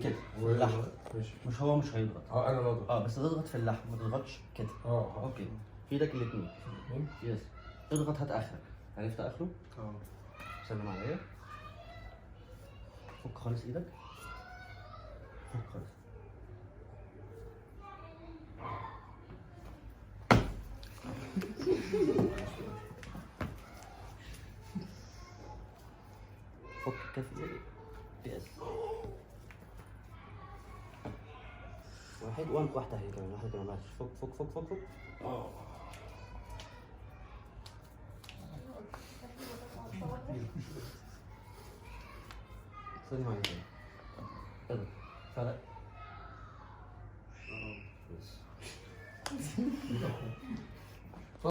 كده في وهي اللحم. ماشي. مش هيضغط. انا نضغط. بس تضغط في اللحم، ما تضغطش كده. اوكي، في ايدك الاثنين. يس، اضغط، هات اخرك. عرفت اخره؟ سلم عليا. فك خالص ايدك، فك خالص. فك كف ايدك. يس، واحدة هي كمان، واحدة كمان. معلش، فك فك فك فك فك. سلم عليا. اضغط، فرق.